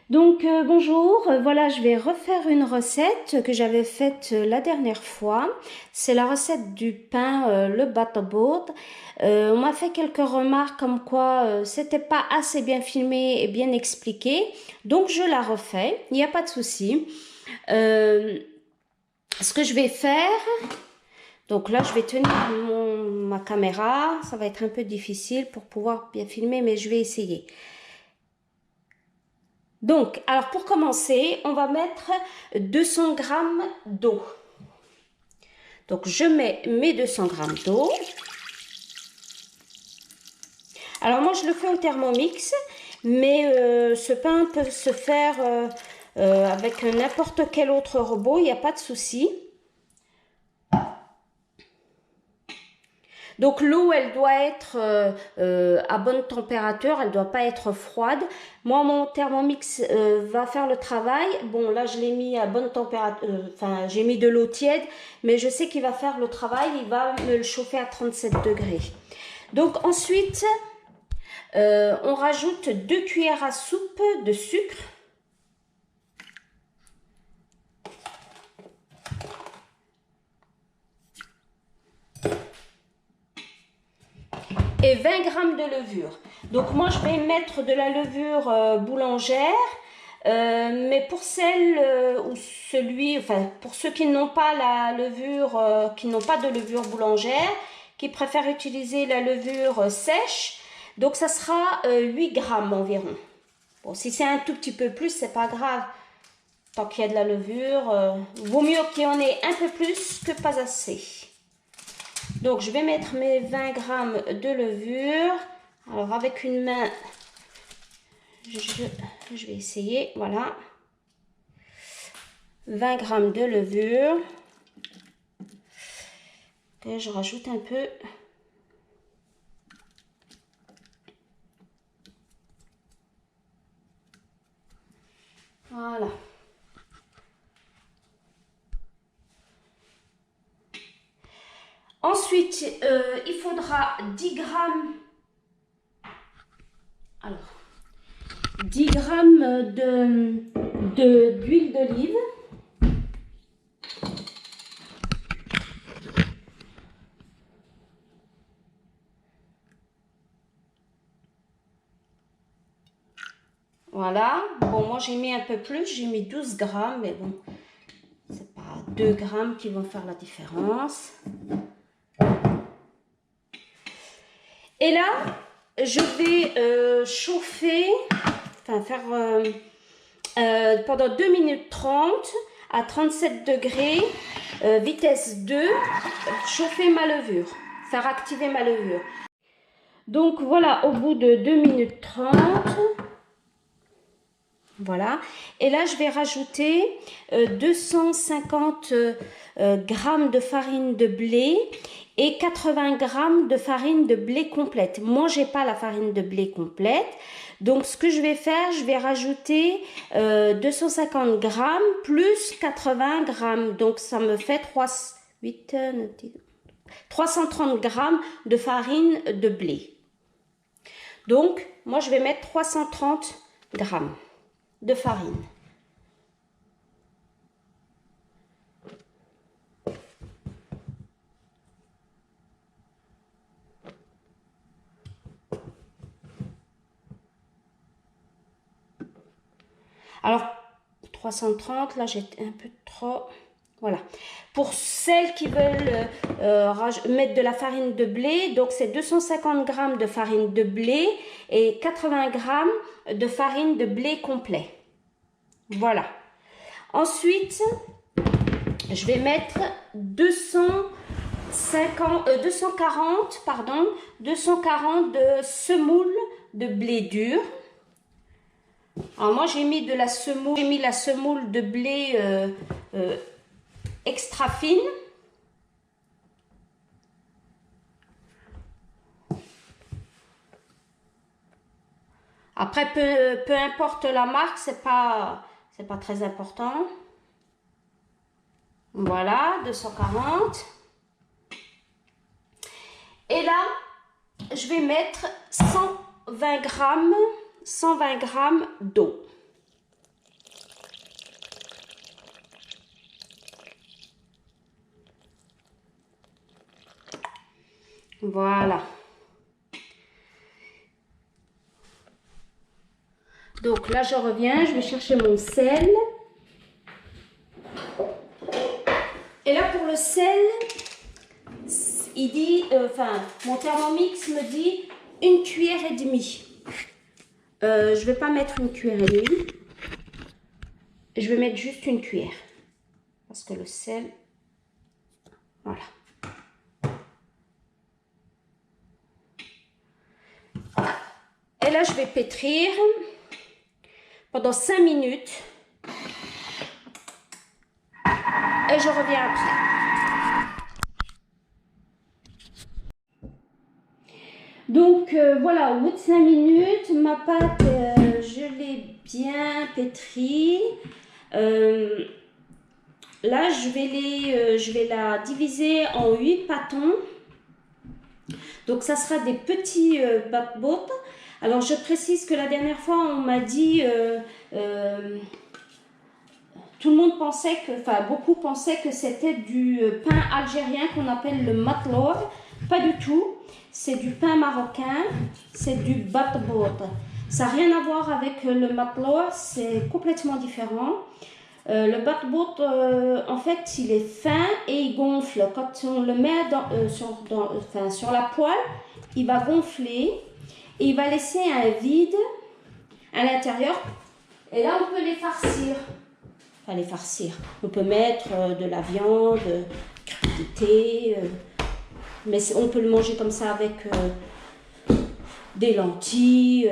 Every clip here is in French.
Bonjour, voilà, je vais refaire une recette que j'avais faite la dernière fois. C'est la recette du pain, le butterboard. On m'a fait quelques remarques comme quoi c'était pas assez bien filmé et bien expliqué, donc je la refais, il n'y a pas de souci. Euh, Ce que je vais faire, donc là je vais tenir ma caméra, ça va être un peu difficile pour pouvoir bien filmer, mais je vais essayer. Donc, alors pour commencer, on va mettre 200 grammes d'eau. Donc, je mets mes 200 grammes d'eau. Alors, moi, je le fais au Thermomix, mais ce pain peut se faire avec n'importe quel autre robot, il n'y a pas de souci. Donc l'eau, elle doit être à bonne température, elle ne doit pas être froide. Moi, mon Thermomix va faire le travail. Bon, là, je l'ai mis à bonne température, enfin, j'ai mis de l'eau tiède, mais je sais qu'il va faire le travail, il va me le chauffer à 37 degrés. Donc ensuite, on rajoute 2 cuillères à soupe de sucre. Et 20 grammes de levure. Donc moi je vais mettre de la levure boulangère, mais pour celle ou celui, enfin pour ceux qui n'ont pas la levure, qui n'ont pas de levure boulangère, qui préfèrent utiliser la levure sèche, donc ça sera 8 grammes environ. Bon, si c'est un tout petit peu plus, c'est pas grave. Tant qu'il y a de la levure, vaut mieux qu'il y en ait un peu plus que pas assez. Donc, je vais mettre mes 20 grammes de levure. Alors, avec une main, je vais essayer. Voilà. 20 grammes de levure. Et je rajoute un peu. Voilà. Ensuite, il faudra 10 grammes. Alors, 10 grammes d'huile d'olive. Voilà. Bon, moi j'ai mis un peu plus, j'ai mis 12 grammes, mais bon, c'est pas 2 grammes qui vont faire la différence. Et là, je vais chauffer, enfin faire pendant 2 minutes 30 à 37 degrés, vitesse 2, chauffer ma levure, faire activer ma levure. Donc voilà, au bout de 2 minutes 30, voilà. Et là, je vais rajouter 250 grammes de farine de blé et 80 grammes de farine de blé complète. Moi, j'ai pas la farine de blé complète. Donc, ce que je vais faire, je vais rajouter 250 grammes plus 80 grammes. Donc, ça me fait 330 grammes de farine de blé. Donc, moi, je vais mettre 330 grammes de farine. Alors, 330, là j'ai un peu trop. Voilà. Pour celles qui veulent mettre de la farine de blé, donc c'est 250 grammes de farine de blé et 80 grammes de farine de blé complet. Voilà. Ensuite, je vais mettre 240 de semoule de blé dur. Alors moi j'ai mis la semoule de blé extra fine. Après peu importe la marque, c'est pas très important. Voilà, 240. Et là, je vais mettre 120 grammes d'eau. Voilà. Donc là, je reviens, je vais chercher mon sel. Et là, pour le sel, il dit, mon Thermomix me dit 1,5 cuillère. Je vais pas mettre 1,5 cuillère. Je vais mettre juste 1 cuillère. Parce que le sel, voilà. Et là, je vais pétrir pendant 5 minutes. Et je reviens après. Donc voilà, au bout de 5 minutes, ma pâte, je l'ai bien pétrie. Là, je vais la diviser en 8 pâtons. Donc, ça sera des petits bat-botes. Alors, je précise que la dernière fois, on m'a dit... tout le monde pensait que... Enfin, beaucoup pensaient que c'était du pain algérien qu'on appelle le matlob. Pas du tout. C'est du pain marocain. C'est du bat-bote. Ça n'a rien à voir avec le matlob. C'est complètement différent. Le bat-bote, en fait, il est fin et il gonfle. Quand on le met sur la poêle, il va gonfler et il va laisser un vide à l'intérieur. Et là, on peut les farcir. Enfin, les farcir. On peut mettre de la viande, crudité, mais on peut le manger comme ça avec des lentilles,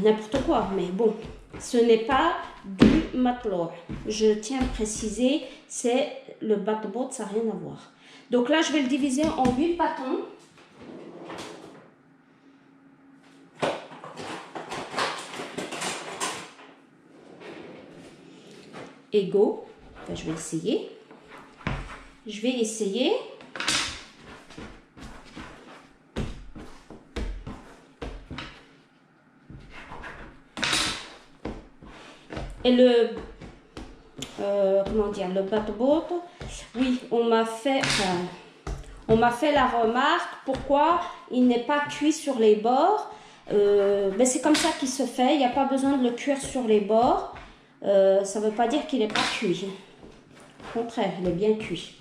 n'importe quoi. Mais bon, ce n'est pas du matlob. Je tiens à préciser, c'est le bat-bote, ça n'a rien à voir. Donc là, je vais le diviser en 8 pâtons. Égaux. Enfin, je vais essayer. Je vais essayer. Et le bat-bote, oui, on m'a fait la remarque pourquoi il n'est pas cuit sur les bords. Mais c'est comme ça qu'il se fait, il n'y a pas besoin de le cuire sur les bords. Ça ne veut pas dire qu'il n'est pas cuit. Au contraire, il est bien cuit.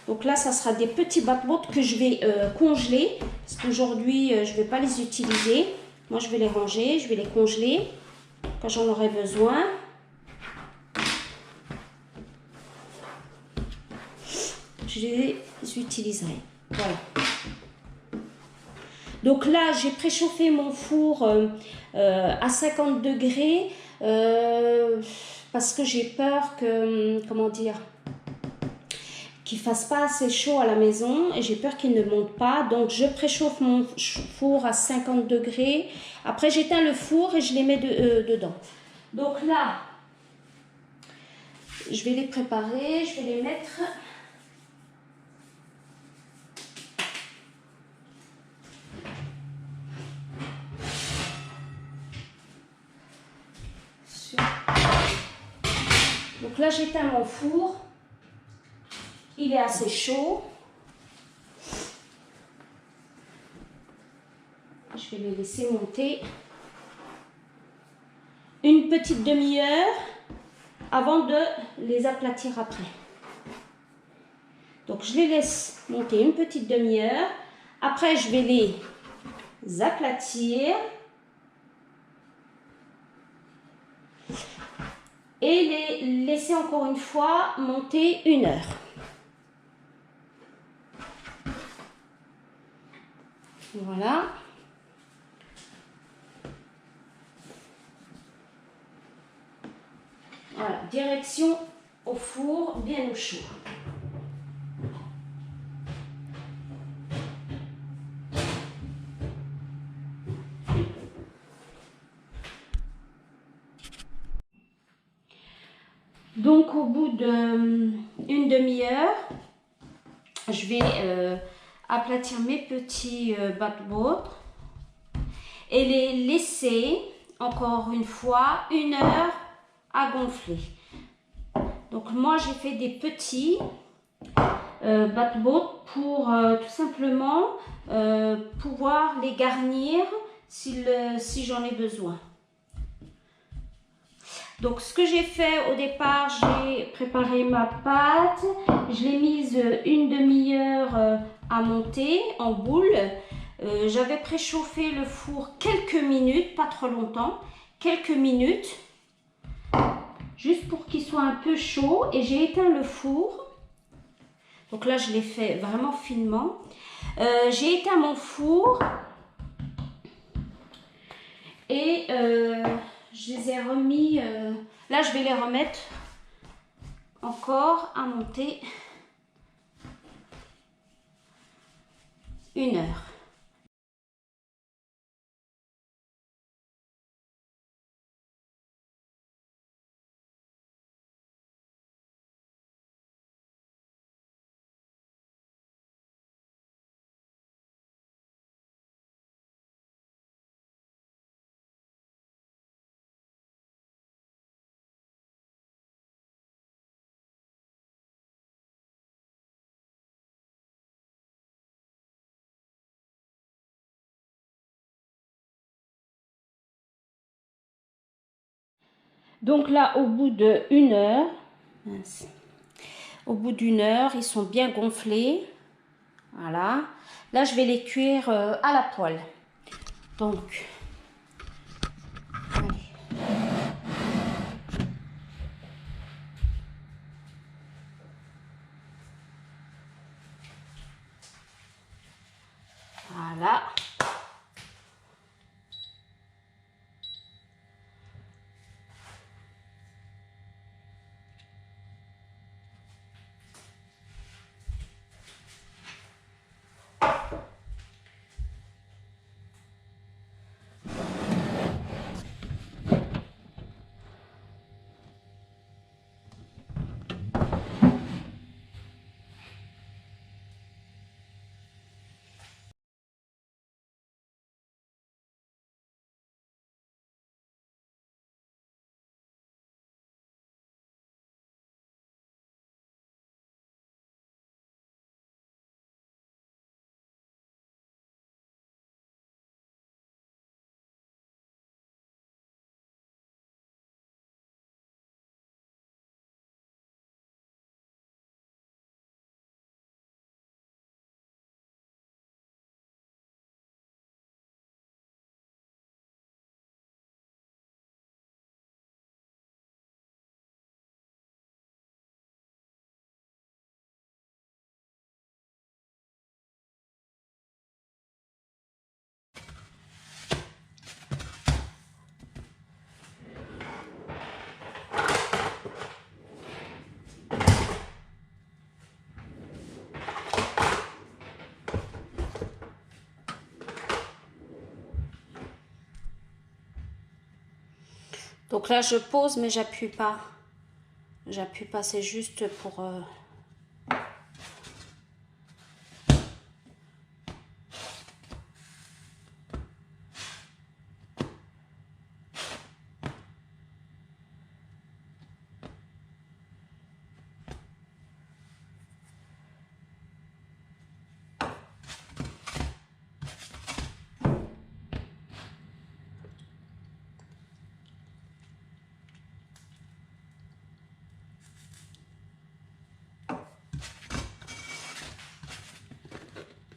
Donc là, ça sera des petits bat-botes que je vais congeler. Parce qu'aujourd'hui, je ne vais pas les utiliser. Moi, je vais les ranger, je vais les congeler quand j'en aurai besoin. Je les utiliserai. Voilà. Donc là, j'ai préchauffé mon four à 50 degrés parce que j'ai peur que, qu'il fasse pas assez chaud à la maison et j'ai peur qu'il ne monte pas. Donc je préchauffe mon four à 50 degrés. Après, j'éteins le four et je les mets dedans. Donc là, je vais les préparer, je vais les mettre... Donc là, j'éteins mon four. Il est assez chaud. Je vais les laisser monter une petite demi-heure avant de les aplatir après. Donc, je les laisse monter une petite demi-heure. Après, je vais les aplatir. Et les laisser encore une fois monter 1 heure. Voilà. Voilà, direction au four, bien au chaud. Donc au bout d'une demi-heure, je vais aplatir mes petits bat-botes et les laisser encore une fois 1 heure à gonfler. Donc moi j'ai fait des petits. batbo pour tout simplement pouvoir les garnir si j'en ai besoin. Donc ce que j'ai fait au départ, j'ai préparé ma pâte, je l'ai mise une demi-heure à monter en boule. J'avais préchauffé le four quelques minutes, pas trop longtemps, quelques minutes, juste pour qu'il soit un peu chaud, et j'ai éteint le four. Donc là je l'ai fait vraiment finement. J'ai éteint mon four et je les ai remis, là je vais les remettre encore à monter 1 heure. Donc là, au bout de 1 heure, ils sont bien gonflés. Voilà. Là, je vais les cuire à la poêle. Donc, allez. Voilà. Donc là, je pose, mais j'appuie pas. J'appuie pas, c'est juste pour...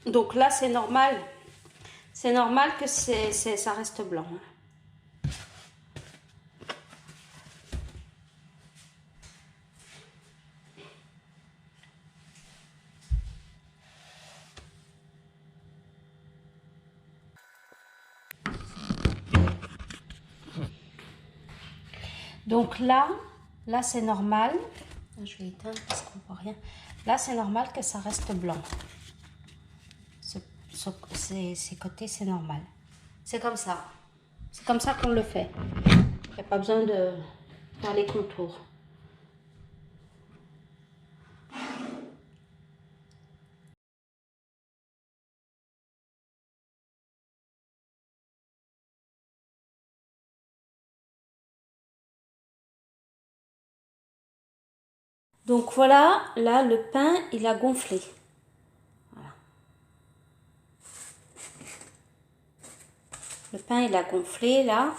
Donc là, c'est normal. C'est normal que ça reste blanc. Donc là c'est normal. Je vais éteindre parce qu'on voit rien. Là, c'est normal que ça reste blanc. Ces côtés, c'est normal. C'est comme ça. C'est comme ça qu'on le fait. Il n'y a pas besoin de faire les contours. Donc voilà, là le pain il a gonflé. Voilà. Le pain il a gonflé là.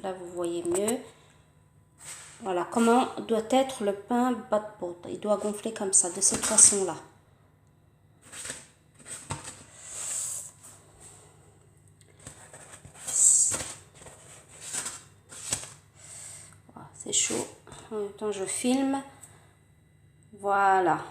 Là vous voyez mieux. Voilà comment doit être le pain bat-pot. Il doit gonfler comme ça, de cette façon-là. Voilà, c'est chaud. En même temps, je filme. Voilà.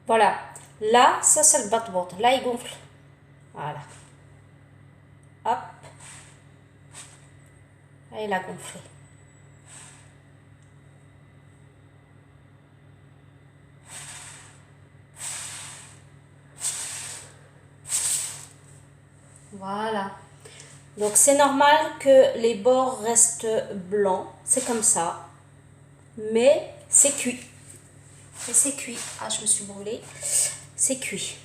Voilà, là, ça c'est le bat-bot. Là, il gonfle. Voilà. Hop. Là, il a gonflé. Voilà. Donc, c'est normal que les bords restent blancs. C'est comme ça. Mais c'est cuit. Et c'est cuit. Ah, je me suis brûlée. C'est cuit.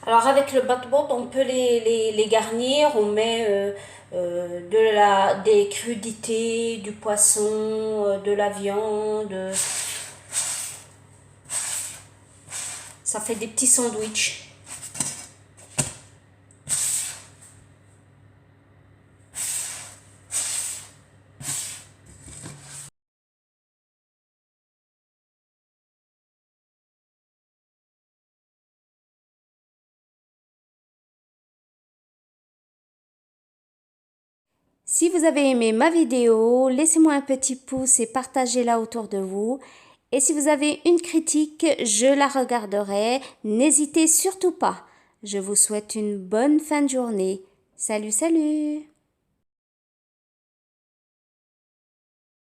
Alors avec le bat-bot, on peut les garnir. On met des crudités, du poisson, de la viande. Ça fait des petits sandwichs. Si vous avez aimé ma vidéo, laissez-moi un petit pouce et partagez-la autour de vous. Et si vous avez une critique, je la regarderai. N'hésitez surtout pas. Je vous souhaite une bonne fin de journée. Salut, salut!